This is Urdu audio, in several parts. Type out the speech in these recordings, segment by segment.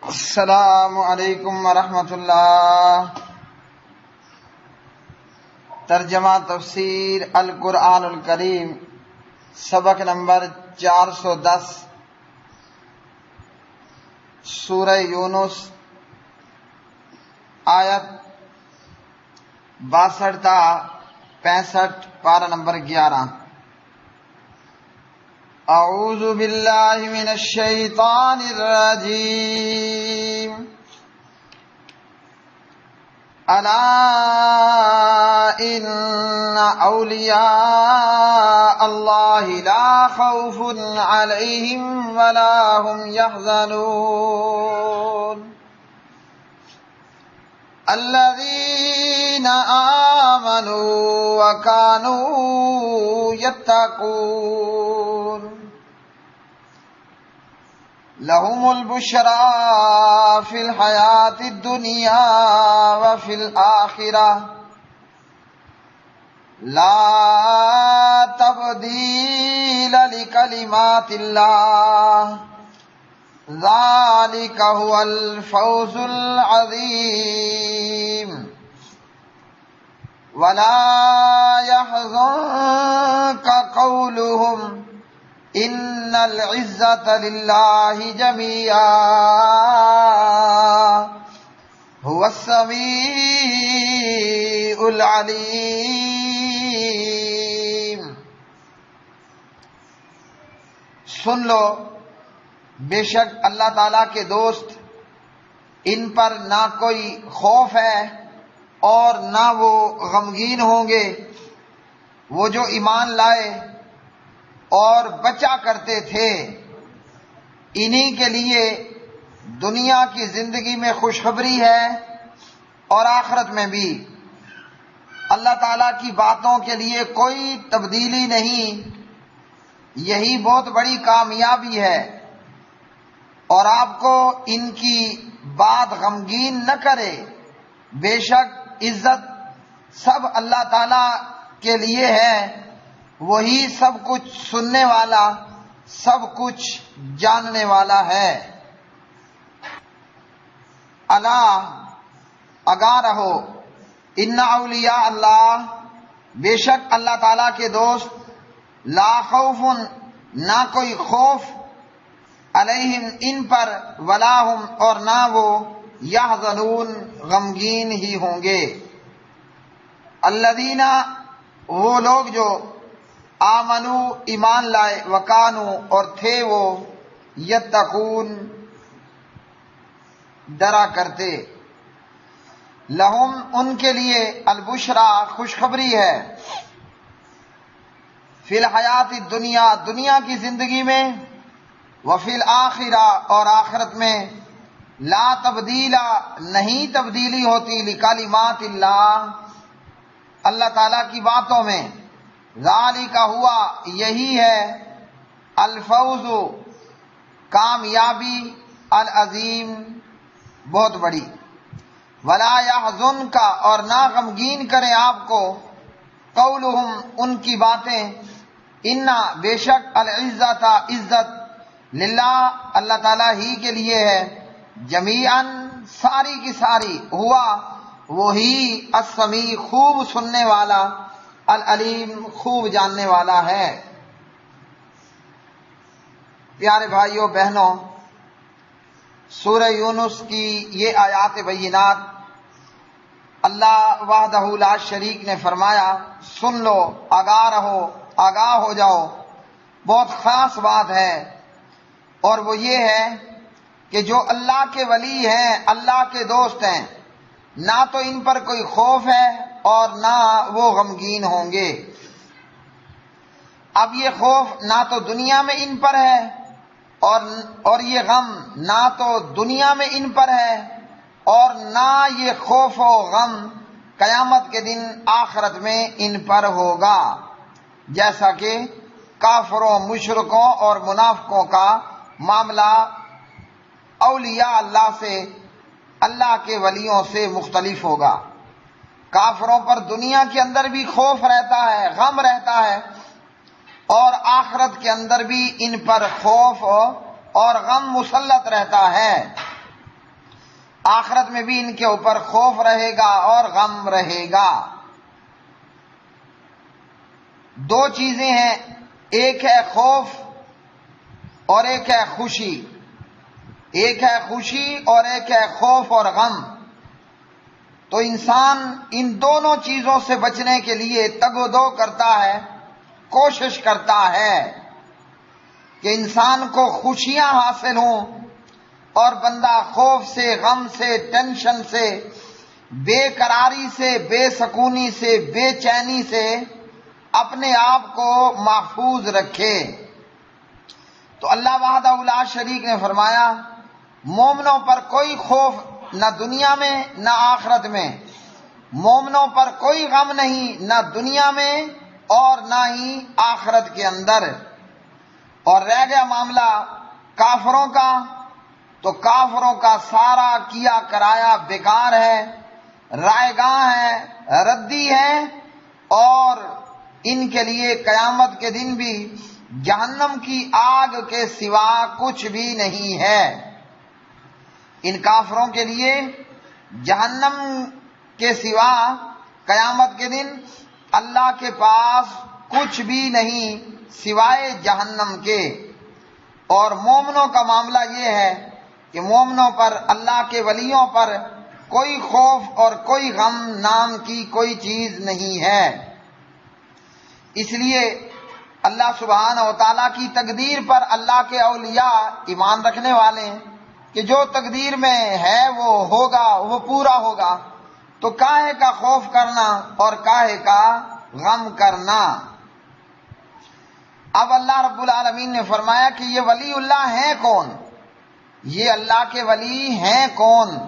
السلام علیکم ورحمۃ اللہ۔ ترجمہ تفسیر القرآن الکریم، سبق نمبر 410، سورہ یونس، آیت 62 تا 65، پارہ نمبر 11۔ اعوذ باللہ من الشیطان الرجیم۔ الا ان اولیاء اللہ لا خوف علیہم ولا هم يحزنون الذین آمنوا وكانوا يتقون لهم البشرى في الحياة الدنيا وفي الآخرة لا تبديل لكلمات الله ذلك هو الفوز العظيم ولا يحزنك قولهم ان العزة للہ جميعا هو السمیع العلیم۔ سن لو، بے شک اللہ تعالیٰ کے دوست، ان پر نہ کوئی خوف ہے اور نہ وہ غمگین ہوں گے، وہ جو ایمان لائے اور بچا کرتے تھے، انہی کے لیے دنیا کی زندگی میں خوشخبری ہے اور آخرت میں بھی۔ اللہ تعالیٰ کی باتوں کے لیے کوئی تبدیلی نہیں، یہی بہت بڑی کامیابی ہے، اور آپ کو ان کی بات غمگین نہ کرے۔ بے شک عزت سب اللہ تعالیٰ کے لیے ہے، وہی سب کچھ سننے والا، سب کچھ جاننے والا ہے۔ الا، آگاہ رہو، ان اولیاء اللہ، بے شک اللہ تعالیٰ کے دوست، لا خوف، نہ کوئی خوف، علیہم ان پر، ولا ہم اور نہ وہ، یحزنون غمگین ہی ہوں گے۔ الذین، وہ لوگ جو، آمنو ایمان لائے، وکانو اور تھے وہ، یتقون ڈرا کرتے، لہم ان کے لیے، البشرا خوشخبری ہے، فی الحیات الدنیا دنیا کی زندگی میں، وفی الآخرہ اور آخرت میں، لا تبدیلا نہیں تبدیلی ہوتی، لکلمات اللہ اللہ تعالیٰ کی باتوں میں، ذالک ہوا یہی ہے، الفوز کامیابی، العظیم بہت بڑی، ولا یحزنک اور نہ غمگین کرے آپ کو، قولہم ان کی باتیں، انا بے شک، العزت عزت، للہ اللہ تعالیٰ ہی کے لیے ہے، جمیعاً ساری کی ساری، ہوا وہی، السمیع خوب سننے والا، العلیم خوب جاننے والا ہے۔ پیارے بھائیوں بہنوں، سورہ یونس کی یہ آیات بینات، اللہ وحدہ لا شریک نے فرمایا، سن لو، آگاہ رہو، آگاہ ہو جاؤ، بہت خاص بات ہے، اور وہ یہ ہے کہ جو اللہ کے ولی ہیں، اللہ کے دوست ہیں، نہ تو ان پر کوئی خوف ہے اور نہ وہ غمگین ہوں گے۔ اب یہ خوف نہ تو دنیا میں ان پر ہے، اور یہ غم نہ تو دنیا میں ان پر ہے، اور نہ یہ خوف و غم قیامت کے دن آخرت میں ان پر ہوگا، جیسا کہ کافروں، مشرکوں اور منافقوں کا معاملہ اولیاء اللہ سے، اللہ کے ولیوں سے مختلف ہوگا۔ کافروں پر دنیا کے اندر بھی خوف رہتا ہے، غم رہتا ہے، اور آخرت کے اندر بھی ان پر خوف اور غم مسلط رہتا ہے۔ آخرت میں بھی ان کے اوپر خوف رہے گا اور غم رہے گا۔ دو چیزیں ہیں، ایک ہے خوف اور ایک ہے خوشی، ایک ہے خوشی اور ایک ہے خوف اور غم۔ تو انسان ان دونوں چیزوں سے بچنے کے لیے تگ و دو کرتا ہے، کوشش کرتا ہے کہ انسان کو خوشیاں حاصل ہوں اور بندہ خوف سے، غم سے، ٹینشن سے، بے قراری سے، بے سکونی سے، بے چینی سے اپنے آپ کو محفوظ رکھے۔ تو اللہ وحدہ لا شریک نے فرمایا مومنوں پر کوئی خوف نہ دنیا میں نہ آخرت میں، مومنوں پر کوئی غم نہیں نہ دنیا میں اور نہ ہی آخرت کے اندر۔ اور رہ گیا معاملہ کافروں کا، تو کافروں کا سارا کیا کرایا بیکار ہے، رائے گاں ہے، ردی ہے، اور ان کے لیے قیامت کے دن بھی جہنم کی آگ کے سوا کچھ بھی نہیں ہے۔ ان کافروں کے لیے جہنم کے سوا قیامت کے دن اللہ کے پاس کچھ بھی نہیں سوائے جہنم کے۔ اور مومنوں کا معاملہ یہ ہے کہ مومنوں پر، اللہ کے ولیوں پر کوئی خوف اور کوئی غم نام کی کوئی چیز نہیں ہے۔ اس لیے اللہ سبحانہ و تعالیٰ کی تقدیر پر اللہ کے اولیاء ایمان رکھنے والے ہیں کہ جو تقدیر میں ہے وہ ہوگا، وہ پورا ہوگا، تو کاہے کا خوف کرنا اور کاہے کا غم کرنا۔ اب اللہ رب العالمین نے فرمایا کہ یہ ولی اللہ ہیں کون، یہ اللہ کے ولی ہیں کون؟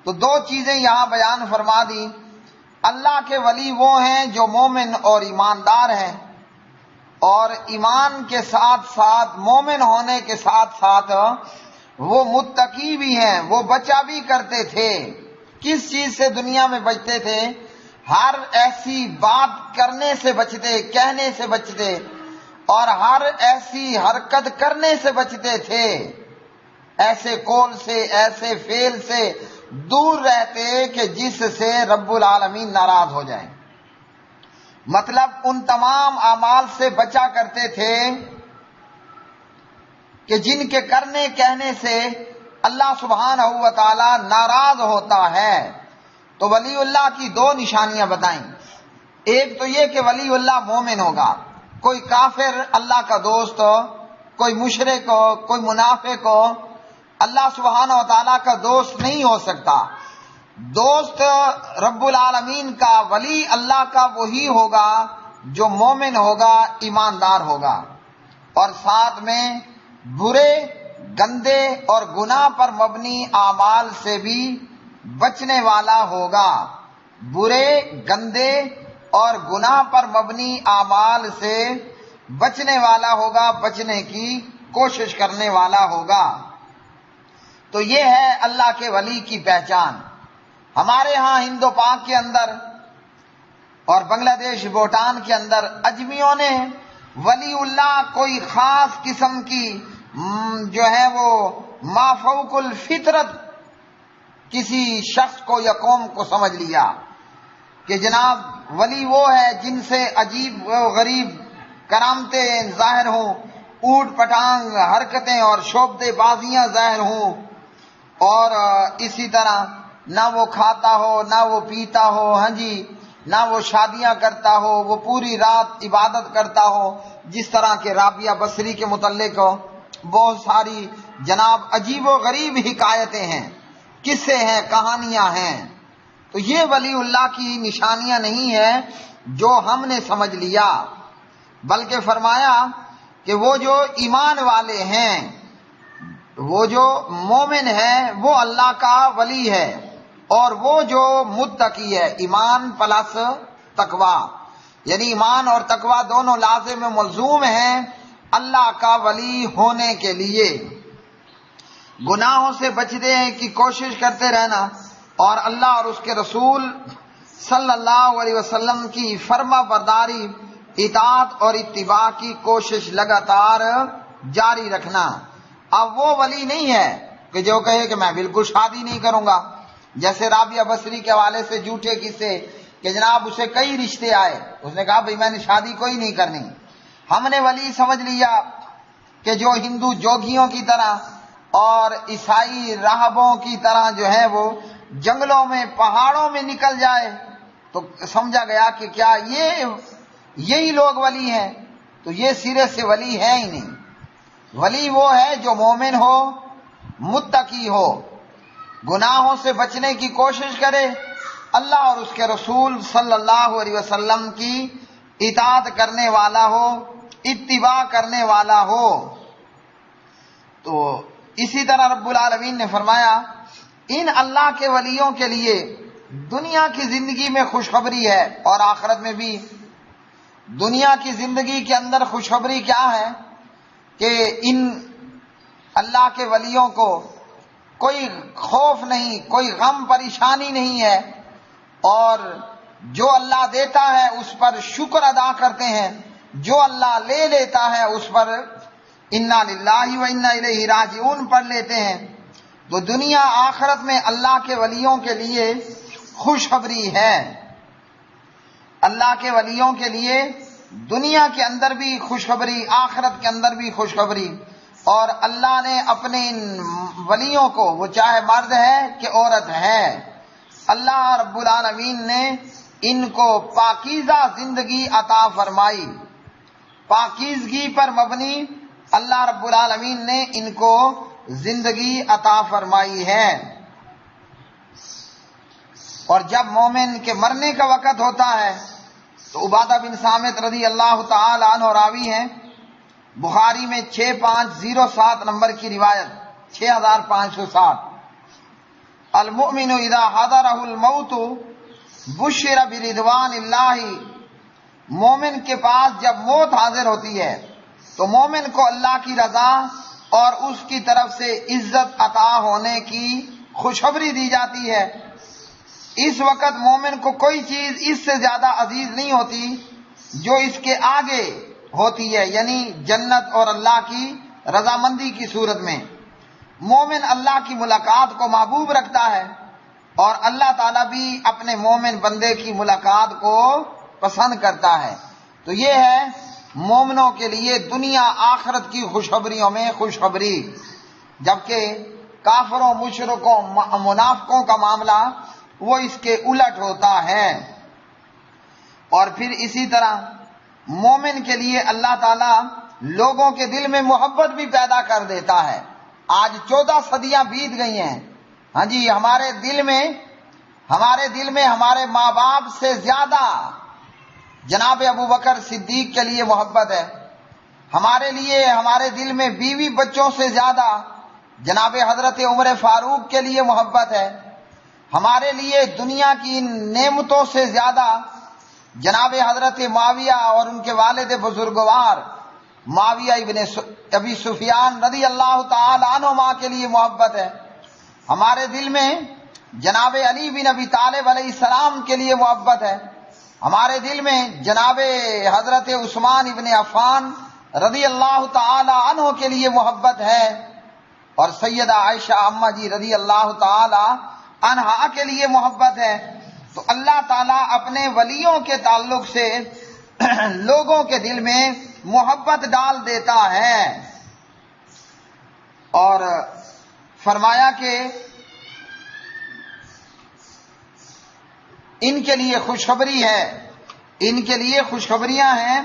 تو دو چیزیں یہاں بیان فرما دی۔ اللہ کے ولی وہ ہیں جو مومن اور ایماندار ہیں، اور ایمان کے ساتھ ساتھ، مومن ہونے کے ساتھ ساتھ وہ متقی بھی ہیں، وہ بچا بھی کرتے تھے۔ کس چیز سے دنیا میں بچتے تھے؟ ہر ایسی بات کرنے سے بچتے، کہنے سے بچتے، اور ہر ایسی حرکت کرنے سے بچتے تھے، ایسے قول سے، ایسے فعل سے دور رہتے کہ جس سے رب العالمین ناراض ہو جائیں۔ مطلب ان تمام اعمال سے بچا کرتے تھے کہ جن کے کرنے کہنے سے اللہ سبحانہ و تعالی ناراض ہوتا ہے۔ تو ولی اللہ کی دو نشانیاں بتائیں۔ ایک تو یہ کہ ولی اللہ مومن ہوگا، کوئی کافر اللہ کا دوست ہو، کوئی مشرک ہو، کوئی منافق ہو، اللہ سبحانہ و تعالیٰ کا دوست نہیں ہو سکتا۔ دوست رب العالمین کا، ولی اللہ کا وہی ہوگا جو مومن ہوگا، ایماندار ہوگا، اور ساتھ میں برے، گندے اور گناہ پر مبنی اعمال سے بھی بچنے والا ہوگا۔ برے، گندے اور گناہ پر مبنی اعمال سے بچنے والا ہوگا، بچنے کی کوشش کرنے والا ہوگا۔ تو یہ ہے اللہ کے ولی کی پہچان۔ ہمارے ہاں ہند و پاک کے اندر اور بنگلہ دیش، بھوٹان کے اندر اجمیوں نے ولی اللہ کوئی خاص قسم کی جو ہے وہ مافوق الفطرت کسی شخص کو یا قوم کو سمجھ لیا کہ جناب ولی وہ ہے جن سے عجیب و غریب کرامتیں ظاہر ہوں، اوٹ پٹانگ حرکتیں اور شعبدے بازیاں ظاہر ہوں، اور اسی طرح نہ وہ کھاتا ہو، نہ وہ پیتا ہو، ہاں جی، نہ وہ شادیاں کرتا ہو، وہ پوری رات عبادت کرتا ہو، جس طرح کے رابعہ بصری کے متعلق بہت ساری جناب عجیب و غریب حکایتیں ہیں، قصے ہیں، کہانیاں ہیں۔ تو یہ ولی اللہ کی نشانیاں نہیں ہیں جو ہم نے سمجھ لیا، بلکہ فرمایا کہ وہ جو ایمان والے ہیں، وہ جو مومن ہے، وہ اللہ کا ولی ہے، اور وہ جو متقی ہے، ایمان پلس تقوی، یعنی ایمان اور تقوی دونوں لازم و ملزوم ہیں اللہ کا ولی ہونے کے لیے۔ گناہوں سے بچنے کی کوشش کرتے رہنا اور اللہ اور اس کے رسول صلی اللہ علیہ وسلم کی فرما برداری، اطاعت اور اتباع کی کوشش لگاتار جاری رکھنا۔ اب وہ ولی نہیں ہے کہ جو کہے کہ میں بالکل شادی نہیں کروں گا، جیسے رابعہ بصری کے حوالے سے جھوٹے قصے کہ جناب اسے کئی رشتے آئے، اس نے کہا بھئی میں نے شادی کوئی نہیں کرنی۔ ہم نے ولی سمجھ لیا کہ جو ہندو جوگیوں کی طرح اور عیسائی راہبوں کی طرح جو ہے وہ جنگلوں میں پہاڑوں میں نکل جائے، تو سمجھا گیا کہ کیا یہی لوگ ولی ہیں؟ تو یہ سرے سے ولی ہے ہی نہیں۔ ولی وہ ہے جو مومن ہو، متقی ہو، گناہوں سے بچنے کی کوشش کرے، اللہ اور اس کے رسول صلی اللہ علیہ وسلم کی اطاعت کرنے والا ہو، اتباع کرنے والا ہو۔ تو اسی طرح رب العالمین نے فرمایا ان اللہ کے ولیوں کے لیے دنیا کی زندگی میں خوشخبری ہے اور آخرت میں بھی۔ دنیا کی زندگی کے اندر خوشخبری کیا ہے کہ ان اللہ کے ولیوں کو کوئی خوف نہیں، کوئی غم پریشانی نہیں ہے، اور جو اللہ دیتا ہے اس پر شکر ادا کرتے ہیں، جو اللہ لے لیتا ہے اس پر انا للہ و انا الیہ راجعون پڑھ لیتے ہیں۔ تو دنیا آخرت میں اللہ کے ولیوں کے لیے خوشخبری ہے۔ اللہ کے ولیوں کے لیے دنیا کے اندر بھی خوشخبری، آخرت کے اندر بھی خوشخبری۔ اور اللہ نے اپنے ان ولیوں کو، وہ چاہے مرد ہے کہ عورت ہے، اللہ رب العالمین نے ان کو پاکیزہ زندگی عطا فرمائی۔ پاکیزگی پر مبنی اللہ رب العالمین نے ان کو زندگی عطا فرمائی ہے۔ اور جب مومن کے مرنے کا وقت ہوتا ہے تو عبادہ بن صامت رضی اللہ تعالی عنہ راوی ہیں، بخاری میں 6507 نمبر کی روایت، 6507، المؤمن اذا حضرہ الموت بشر برضوان اللہ، مومن کے پاس جب موت حاضر ہوتی ہے تو مومن کو اللہ کی رضا اور اس کی طرف سے عزت عطا ہونے کی خوشخبری دی جاتی ہے۔ اس وقت مومن کو کوئی چیز اس سے زیادہ عزیز نہیں ہوتی جو اس کے آگے ہوتی ہے، یعنی جنت اور اللہ کی رضامندی کی صورت میں۔ مومن اللہ کی ملاقات کو محبوب رکھتا ہے اور اللہ تعالیٰ بھی اپنے مومن بندے کی ملاقات کو پسند کرتا ہے۔ تو یہ ہے مومنوں کے لیے دنیا آخرت کی خوشخبریوں میں خوشخبری، جبکہ کافروں، مشرکوں، منافقوں کا معاملہ وہ اس کے الٹ ہوتا ہے۔ اور پھر اسی طرح مومن کے لیے اللہ تعالیٰ لوگوں کے دل میں محبت بھی پیدا کر دیتا ہے۔ آج 14 صدیاں بیت گئی ہیں، ہاں جی، ہمارے دل میں ہمارے ماں باپ سے زیادہ جناب ابو بکر صدیق کے لیے محبت ہے، ہمارے دل میں بیوی بچوں سے زیادہ جناب حضرت عمر فاروق کے لیے محبت ہے، ہمارے لیے دنیا کی نعمتوں سے زیادہ جناب حضرت معاویہ اور ان کے والد بزرگوار معاویہ ابن ابی سفیان رضی اللہ تعالی عنہما کے لیے محبت ہے، ہمارے دل میں جناب علی بن ابی طالب علیہ السلام کے لیے محبت ہے، ہمارے دل میں جناب حضرت عثمان ابن عفان رضی اللہ تعالی عنہ کے لیے محبت ہے، اور سیدہ عائشہ اماں جی رضی اللہ تعالی عنہا کے لیے محبت ہے۔ تو اللہ تعالیٰ اپنے ولیوں کے تعلق سے لوگوں کے دل میں محبت ڈال دیتا ہے، اور فرمایا کہ ان کے لیے خوشخبری ہے، ان کے لیے خوشخبریاں ہیں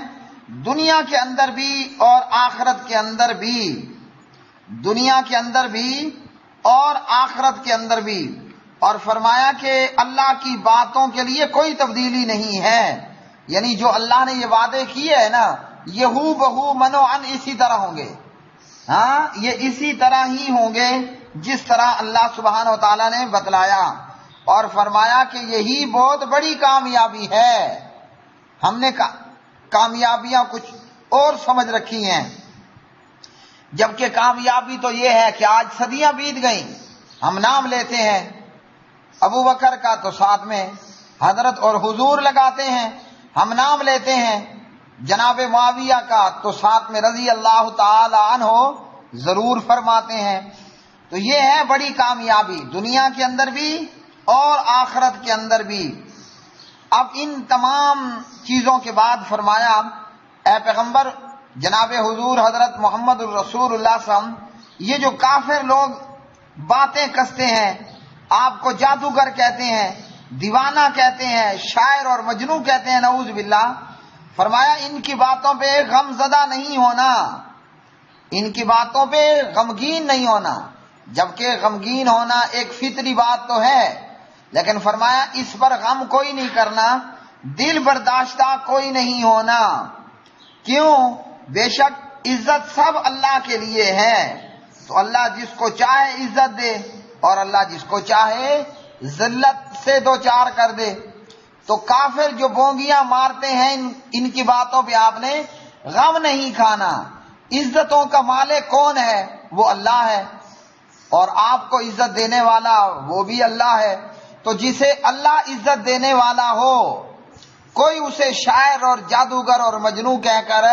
دنیا کے اندر بھی اور آخرت کے اندر بھی، دنیا کے اندر بھی اور آخرت کے اندر بھی۔ اور فرمایا کہ اللہ کی باتوں کے لیے کوئی تبدیلی نہیں ہے، یعنی جو اللہ نے یہ وعدے کیے ہیں نا، یہ ہو بہو منو ان اسی طرح ہوں گے، ہاں یہ اسی طرح ہی ہوں گے جس طرح اللہ سبحانہ و تعالیٰ نے بتلایا۔ اور فرمایا کہ یہی بہت بڑی کامیابی ہے۔ ہم نے کامیابیاں کچھ اور سمجھ رکھی ہیں، جبکہ کامیابی تو یہ ہے کہ آج صدیاں بیت گئیں، ہم نام لیتے ہیں ابو بکر کا تو ساتھ میں حضرت اور حضور لگاتے ہیں، ہم نام لیتے ہیں جناب معاویہ کا تو ساتھ میں رضی اللہ تعالی عنہ ضرور فرماتے ہیں، تو یہ ہے بڑی کامیابی دنیا کے اندر بھی اور آخرت کے اندر بھی۔ اب ان تمام چیزوں کے بعد فرمایا اے پیغمبر جناب حضور حضرت محمد الرسول اللہ صلی اللہ علیہ وسلم، یہ جو کافر لوگ باتیں کستے ہیں، آپ کو جادوگر کہتے ہیں، دیوانہ کہتے ہیں، شاعر اور مجنون کہتے ہیں، نعوذ باللہ، فرمایا ان کی باتوں پہ غم زدہ نہیں ہونا، ان کی باتوں پہ غمگین نہیں ہونا، جبکہ غمگین ہونا ایک فطری بات تو ہے، لیکن فرمایا اس پر غم کوئی نہیں کرنا، دل برداشتہ کوئی نہیں ہونا۔ کیوں؟ بے شک عزت سب اللہ کے لیے ہے، تو اللہ جس کو چاہے عزت دے اور اللہ جس کو چاہے ذلت سے دو چار کر دے۔ تو کافر جو بونگیاں مارتے ہیں ان کی باتوں پہ آپ نے غم نہیں کھانا۔ عزتوں کا مالک کون ہے؟ وہ اللہ ہے، اور آپ کو عزت دینے والا وہ بھی اللہ ہے۔ تو جسے اللہ عزت دینے والا ہو کوئی اسے شاعر اور جادوگر اور مجنون کہہ کر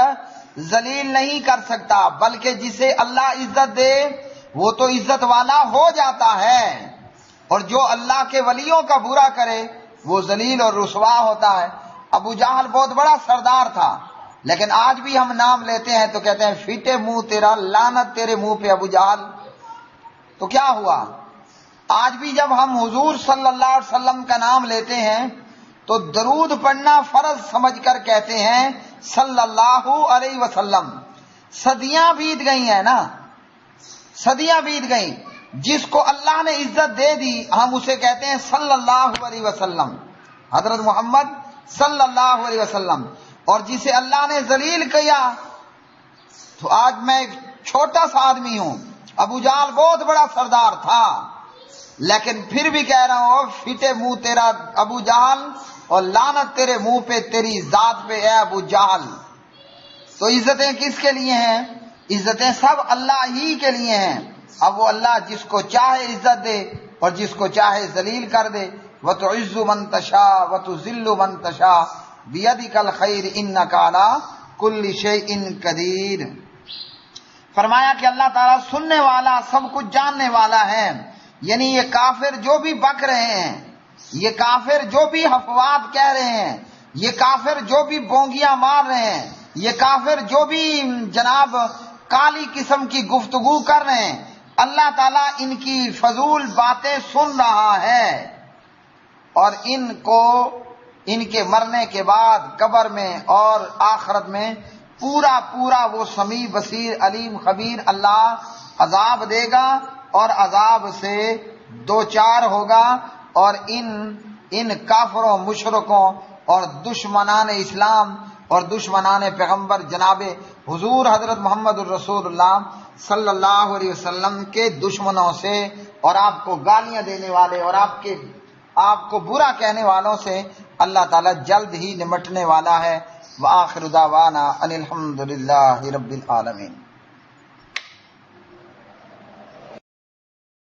ذلیل نہیں کر سکتا، بلکہ جسے اللہ عزت دے وہ تو عزت والا ہو جاتا ہے، اور جو اللہ کے ولیوں کا برا کرے وہ ذلیل اور رسوا ہوتا ہے۔ ابو جہل بہت بڑا سردار تھا، لیکن آج بھی ہم نام لیتے ہیں تو کہتے ہیں فیٹے منہ تیرا، لعنت تیرے منہ پہ ابو جہل۔ تو کیا ہوا؟ آج بھی جب ہم حضور صلی اللہ علیہ وسلم کا نام لیتے ہیں تو درود پڑھنا فرض سمجھ کر کہتے ہیں صلی اللہ علیہ وسلم۔ صدیاں بیت گئی ہیں نا، صدیاں بیت گئیں، جس کو اللہ نے عزت دے دی ہم اسے کہتے ہیں صلی اللہ علیہ وسلم، حضرت محمد صلی اللہ علیہ وسلم، اور جسے اللہ نے ذلیل کیا۔ تو آج میں ایک چھوٹا سا آدمی ہوں، ابو جہل بہت بڑا سردار تھا، لیکن پھر بھی کہہ رہا ہوں فٹے منہ تیرا ابو جہل، اور لعنت تیرے منہ پہ تیری ذات پہ اے ابو جہل۔ تو عزتیں کس کے لیے ہیں؟ عزتیں سب اللہ ہی کے لیے ہیں۔ اب وہ اللہ جس کو چاہے عزت دے اور جس کو چاہے ذلیل کر دے۔ وَتُعِزُّ مَن تَشَاءُ وَتُذِلُّ مَن تَشَاءُ بِيَدِكَ الْخَيْرُ إِنَّكَ عَلَىٰ كُلِّ شَيْءٍ قَدِيرٌ۔ فرمایا کہ اللہ تعالیٰ سننے والا، سب کچھ جاننے والا ہے۔ یعنی یہ کافر جو بھی بک رہے ہیں، یہ کافر جو بھی افواد کہہ رہے ہیں، یہ کافر جو بھی بونگیاں مار رہے ہیں، یہ کافر جو بھی جناب کالی قسم کی گفتگو کر رہے ہیں، اللہ تعالیٰ ان کی فضول باتیں سن رہا ہے، اور ان کو ان کے مرنے کے بعد قبر میں اور آخرت میں پورا پورا وہ سمیع بصیر علیم خبیر اللہ عذاب دے گا، اور عذاب سے دو چار ہوگا، اور ان کافروں مشرکوں اور دشمنان اسلام اور دشمنان پیغمبر جناب حضور حضرت محمد الرسول اللہ صلی اللہ علیہ وسلم کے دشمنوں سے، اور آپ کو گالیاں دینے والے اور آپ کو برا کہنے والوں سے اللہ تعالیٰ جلد ہی نمٹنے والا ہے۔ وآخر دعوانا ان الحمد للہ رب العالمین۔